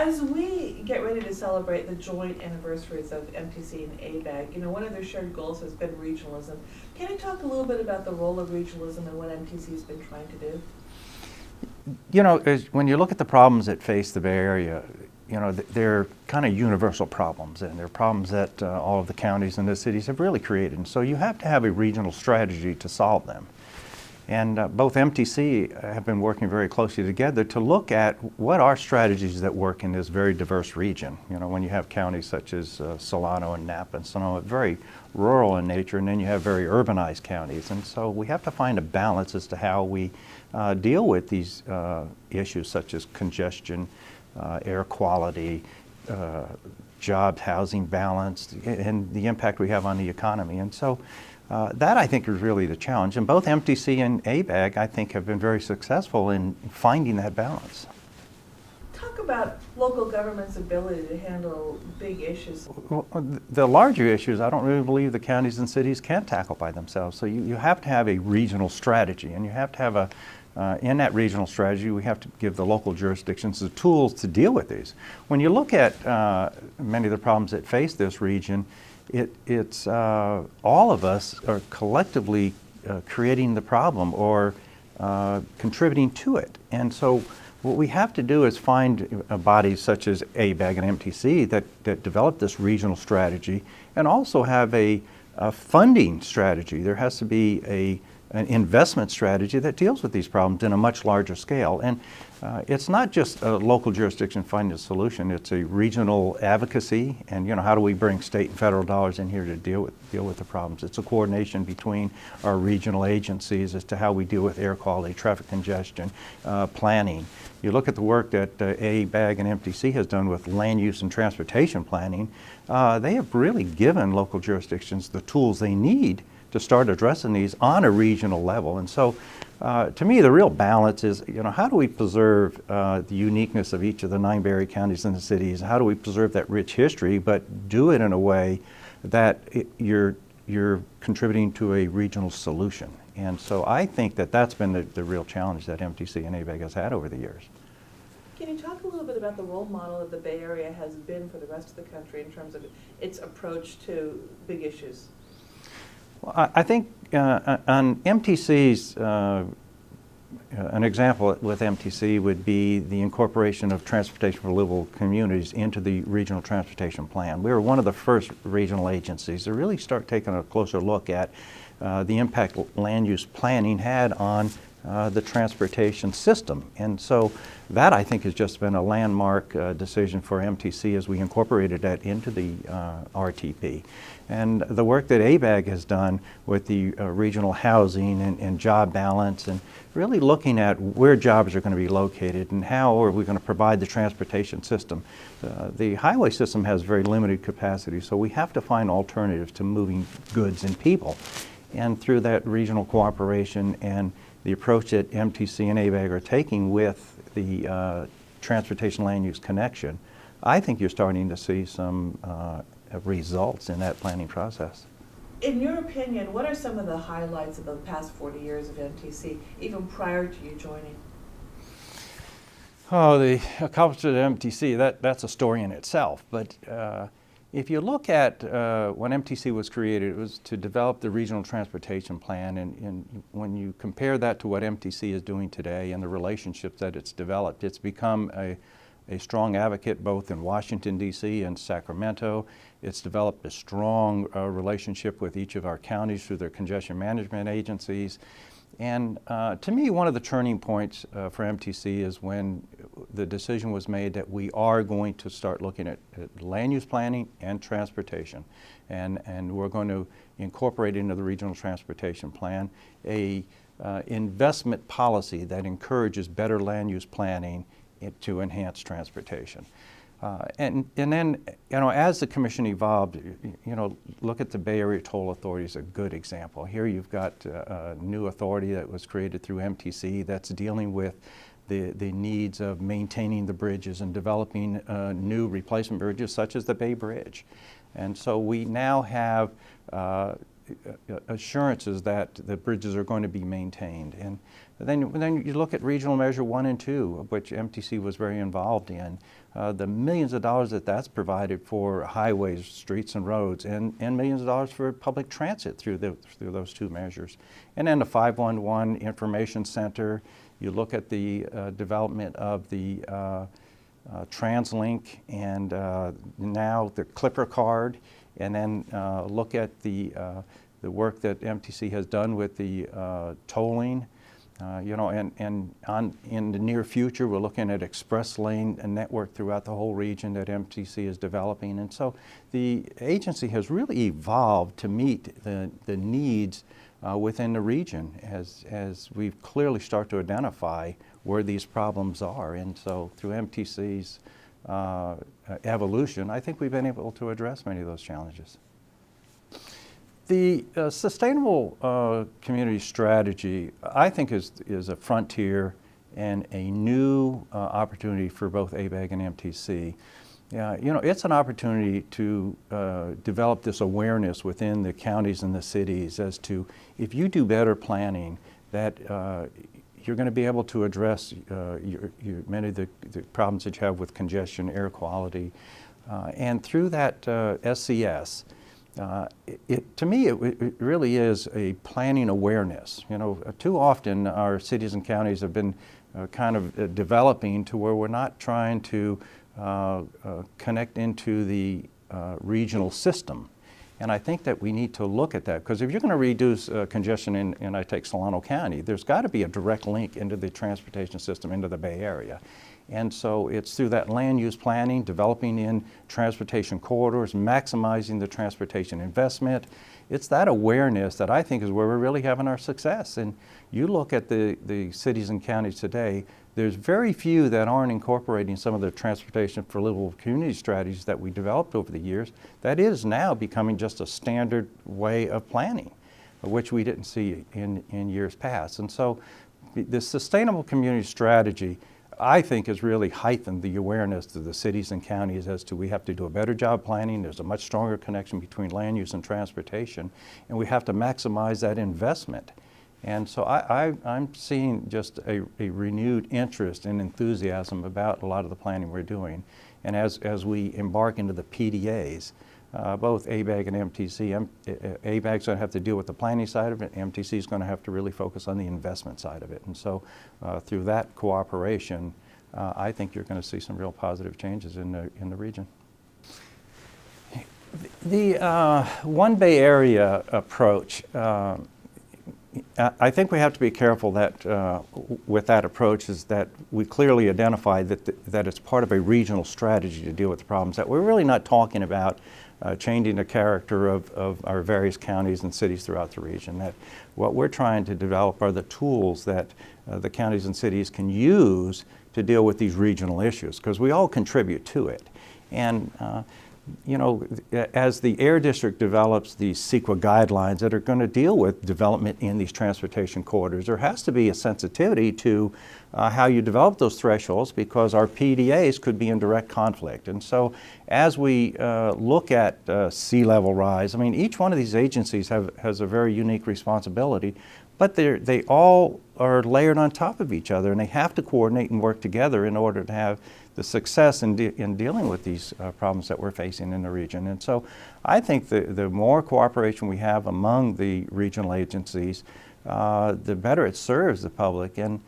As we get ready to celebrate the joint anniversaries of MTC and ABAG, one of their shared goals has been regionalism. Can you talk a little bit about the role of regionalism and what MTC has been trying to do? When you look at the problems that face the Bay Area, they're kind of universal problems, and they're problems that all of the counties and the cities have really created. And so you have to have a regional strategy to solve them. And both MTC have been working very closely together to look at what are strategies that work in this very diverse region. When you have counties such as Solano and Napa and Sonoma, very rural in nature, and then you have very urbanized counties. And so we have to find a balance as to how we deal with these issues such as congestion, air quality, job housing balance, and the impact we have on the economy. And so that, I think, is really the challenge. And both MTC and ABAG, I think, have been very successful in finding that balance. Talk about local government's ability to handle big issues. Well, the larger issues, I don't really believe the counties and cities can tackle by themselves. So you have to have a regional strategy, and you have to have in that regional strategy, we have to give the local jurisdictions the tools to deal with these. When you look at many of the problems that face this region, it's all of us are collectively creating the problem or contributing to it. And so what we have to do is find bodies such as ABAG and MTC that develop this regional strategy and also have a funding strategy. There has to be an investment strategy that deals with these problems in a much larger scale. And it's not just a local jurisdiction finding a solution, it's a regional advocacy, and how do we bring state and federal dollars in here to deal with the problems. It's a coordination between our regional agencies as to how we deal with air quality, traffic congestion, planning. You look at the work that ABAG and MTC has done with land use and transportation planning, they have really given local jurisdictions the tools they need to start addressing these on a regional level. And so to me, the real balance is, how do we preserve the uniqueness of each of the 9 Bay Area counties and the cities? How do we preserve that rich history, but do it in a way that you're contributing to a regional solution? And so I think that's been the real challenge that MTC and ABAG has had over the years. Can you talk a little bit about the role model that the Bay Area has been for the rest of the country in terms of its approach to big issues? Well, I think on MTC's, an example with MTC would be the incorporation of transportation for livable communities into the regional transportation plan. We were one of the first regional agencies to really start taking a closer look at the impact land use planning had on the transportation system. And so that, I think, has just been a landmark decision for MTC as we incorporated that into the RTP. And the work that ABAG has done with the regional housing and job balance, and really looking at where jobs are going to be located and how are we going to provide the transportation system. The highway system has very limited capacity, so we have to find alternatives to moving goods and people. And through that regional cooperation and the approach that MTC and ABAG are taking with the transportation land use connection, I think you're starting to see some results in that planning process. In your opinion, what are some of the highlights of the past 40 years of MTC, even prior to you joining? Oh, the accomplishment of MTC, that's a story in itself. But if you look at when MTC was created, it was to develop the regional transportation plan, and when you compare that to what MTC is doing today and the relationships that it's developed, it's become a strong advocate both in Washington, D.C. and Sacramento. It's developed a strong relationship with each of our counties through their congestion management agencies. And to me, one of the turning points for MTC is when the decision was made that we are going to start looking at land use planning and transportation. And we're going to incorporate into the regional transportation plan a investment policy that encourages better land use planning to enhance transportation. And then, as the commission evolved, look at the Bay Area Toll Authority as a good example. Here you've got a new authority that was created through MTC that's dealing with the needs of maintaining the bridges and developing new replacement bridges such as the Bay Bridge. And so we now have assurances that the bridges are going to be maintained. And then you look at regional measure 1 and 2, which MTC was very involved in. The millions of dollars that's provided for highways, streets and roads, and millions of dollars for public transit through those 2 measures. And then the 511 Information Center, you look at the development of the TransLink and now the Clipper card, and then look at the work that MTC has done with the tolling. You know, and in the near future, we're looking at express lane and network throughout the whole region that MTC is developing. And so the agency has really evolved to meet the needs within the region as we clearly start to identify where these problems are. And so through MTC's evolution, I think we've been able to address many of those challenges. The sustainable community strategy, I think, is a frontier and a new opportunity for both ABAG and MTC. You know, it's an opportunity to develop this awareness within the counties and the cities as to, if you do better planning, that you're going to be able to address many of the problems that you have with congestion, air quality, and through that SCS. To me, it really is a planning awareness. You know, too often our cities and counties have been kind of developing to where we're not trying to connect into the regional system. And I think that we need to look at that, because if you're going to reduce congestion in I take Solano County, there's got to be a direct link into the transportation system into the Bay Area. And so it's through that land use planning, developing in transportation corridors, maximizing the transportation investment. It's that awareness that I think is where we're really having our success. And you look at the cities and counties today, there's very few that aren't incorporating some of the transportation for livable community strategies that we developed over the years. That is now becoming just a standard way of planning, which we didn't see in years past. And so the sustainable community strategy, I think, has really heightened the awareness to the cities and counties as to we have to do a better job planning. There's a much stronger connection between land use and transportation, and we have to maximize that investment. And so I'm seeing just a renewed interest and enthusiasm about a lot of the planning we're doing. And as we embark into the PDAs, both ABAG and MTC, ABAG's going to have to deal with the planning side of it, MTC is going to have to really focus on the investment side of it. And so through that cooperation, I think you're going to see some real positive changes in the region. The One Bay Area approach, I think we have to be careful that with that approach is that we clearly identify that it's part of a regional strategy to deal with the problems, that we're really not talking about changing the character of our various counties and cities throughout the region. That what we're trying to develop are the tools that the counties and cities can use to deal with these regional issues, because we all contribute to it. And you know, as the Air District develops these CEQA guidelines that are going to deal with development in these transportation corridors, there has to be a sensitivity to how you develop those thresholds, because our PDAs could be in direct conflict. And so as we look at sea level rise, I mean, each one of these agencies has a very unique responsibility, but they all are layered on top of each other, and they have to coordinate and work together in order to have the success in dealing with these problems that we're facing in the region. And so I think the more cooperation we have among the regional agencies, the better it serves the public. And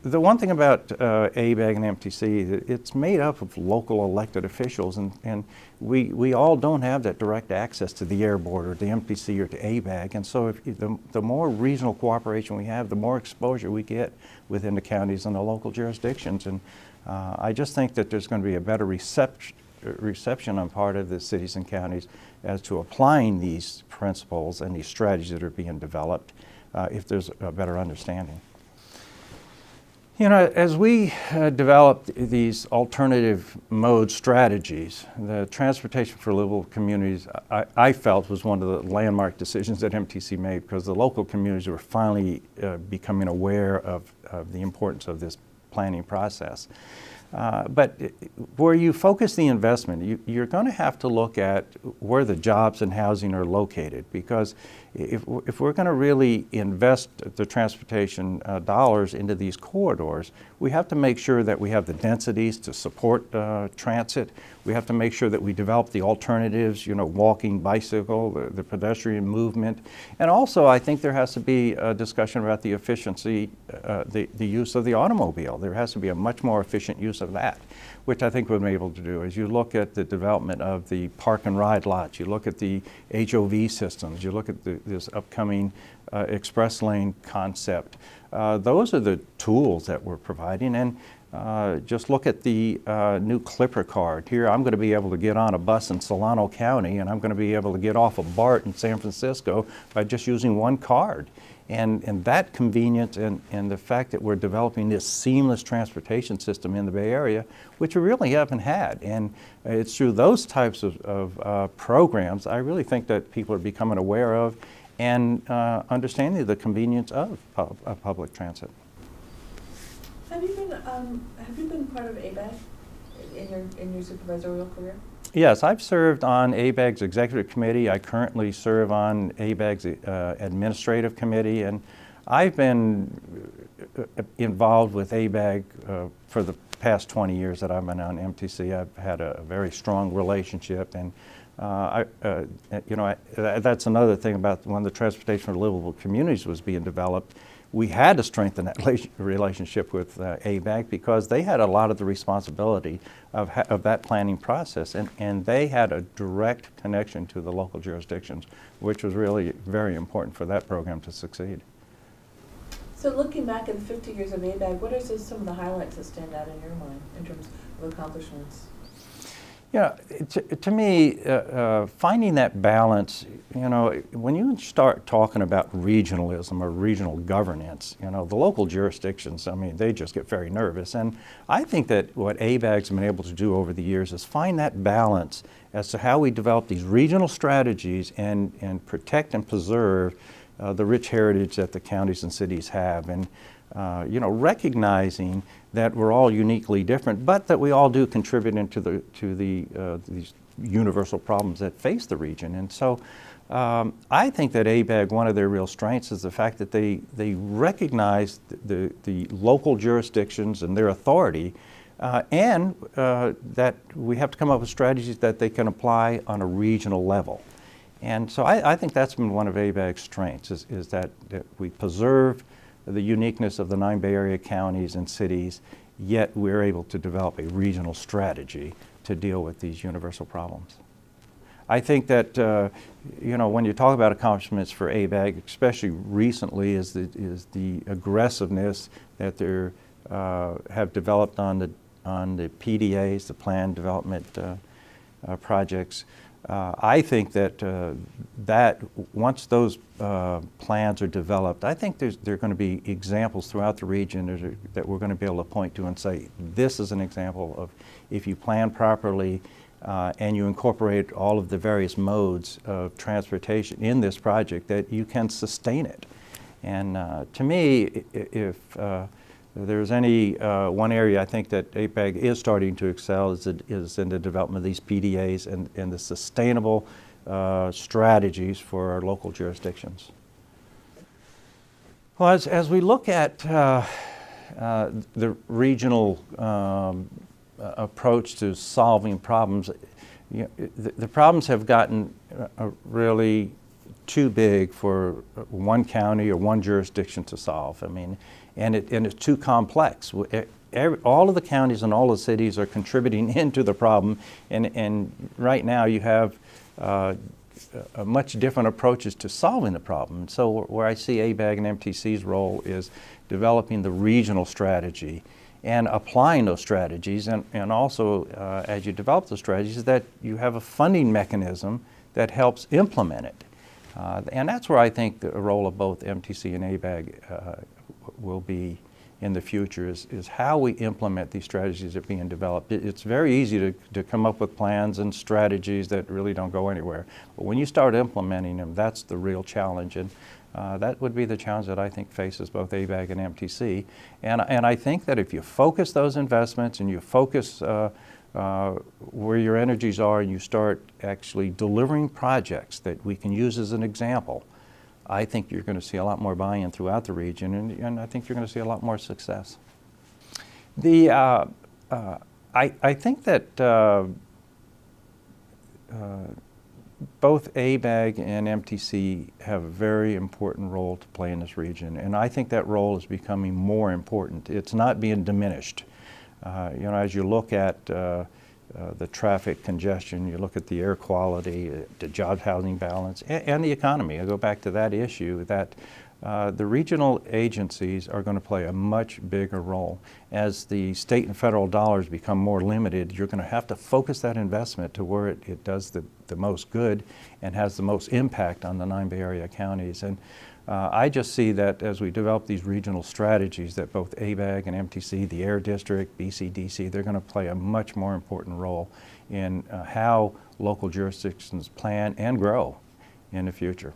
the one thing about ABAG and MTC, it's made up of local elected officials, and we all don't have that direct access to the Air Board or the MTC or to ABAG. And so the more regional cooperation we have, the more exposure we get within the counties and the local jurisdictions. And I just think that there's going to be a better reception on part of the cities and counties as to applying these principles and these strategies that are being developed if there's a better understanding. You know, as we developed these alternative mode strategies, the Transportation for Livable Communities, I felt was one of the landmark decisions that MTC made, because the local communities were finally becoming aware of the importance of this planning process. But where you focus the investment, you're going to have to look at where the jobs and housing are located, because if we're going to really invest the transportation dollars into these corridors, we have to make sure that we have the densities to support transit. We have to make sure that we develop the alternatives, walking, bicycle, the pedestrian movement. And also, I think there has to be a discussion about the efficiency, the use of the automobile. There has to be a much more efficient use of that, which I think we've been able to do. As you look at the development of the park and ride lots, you look at the HOV systems, you look at this upcoming express lane concept. Those are the tools that we're providing. And just look at the new Clipper card. Here I'm going to be able to get on a bus in Solano County, and I'm going to be able to get off of BART in San Francisco by just using one card. And that convenience and the fact that we're developing this seamless transportation system in the Bay Area, which we really haven't had. And it's through those types of programs I really think that people are becoming aware of and understanding the convenience of public transit. Have you been part of ABAG in your supervisorial career? Yes, I've served on ABAG's executive committee. I currently serve on ABAG's administrative committee, and I've been involved with ABAG for the past 20 years that I've been on MTC. I've had a very strong relationship, and that's another thing about when the Transportation for Livable Communities was being developed. We had to strengthen that relationship with ABAG because they had a lot of the responsibility of that planning process, and they had a direct connection to the local jurisdictions, which was really very important for that program to succeed. So looking back at the 50 years of ABAG, what are some of the highlights that stand out in your mind in terms of accomplishments? Yeah, to me, finding that balance, when you start talking about regionalism or regional governance, the local jurisdictions, they just get very nervous. And I think that what ABAG's been able to do over the years is find that balance as to how we develop these regional strategies and protect and preserve the rich heritage that the counties and cities have. And recognizing that we're all uniquely different, but that we all do contribute into these universal problems that face the region. And so I think that ABAG, one of their real strengths is the fact that they recognize the local jurisdictions and their authority, and that we have to come up with strategies that they can apply on a regional level. And so I think that's been one of ABAG's strengths, is that we preserve the uniqueness of the 9 Bay Area counties and cities, yet we're able to develop a regional strategy to deal with these universal problems. I think that, when you talk about accomplishments for ABAG, especially recently, is the aggressiveness that they have developed on the PDAs, the Planned Development Projects. I think that once those plans are developed, I think there are going to be examples throughout the region that we're going to be able to point to and say, this is an example of if you plan properly and you incorporate all of the various modes of transportation in this project, that you can sustain it. And to me, if there's any one area I think that ABAG is starting to excel is in the development of these PDAs and the sustainable strategies for our local jurisdictions. Well, as we look at the regional approach to solving problems, the problems have gotten really too big for one county or one jurisdiction to solve. And it's too complex. All of the counties and all the cities are contributing into the problem, and right now you have much different approaches to solving the problem. So where I see ABAG and MTC's role is developing the regional strategy and applying those strategies, and also as you develop those strategies, that you have a funding mechanism that helps implement it. And that's where I think the role of both MTC and ABAG will be in the future, is how we implement these strategies that are being developed. It's very easy to come up with plans and strategies that really don't go anywhere. But when you start implementing them, that's the real challenge. And That would be the challenge that I think faces both ABAG and MTC. And I think that if you focus those investments and you focus where your energies are and you start actually delivering projects that we can use as an example, I think you're going to see a lot more buy-in throughout the region, and I think you're going to see a lot more success. I think that both ABAG and MTC have a very important role to play in this region, and I think that role is becoming more important. It's not being diminished. You know, as you look at the traffic congestion, you look at the air quality, the job-housing balance, and the economy. I go back to that issue that the regional agencies are going to play a much bigger role. As the state and federal dollars become more limited, you're going to have to focus that investment to where it does the most good and has the most impact on the 9 Bay Area counties. And I just see that as we develop these regional strategies that both ABAG and MTC, the Air District, BCDC, they're going to play a much more important role in how local jurisdictions plan and grow in the future.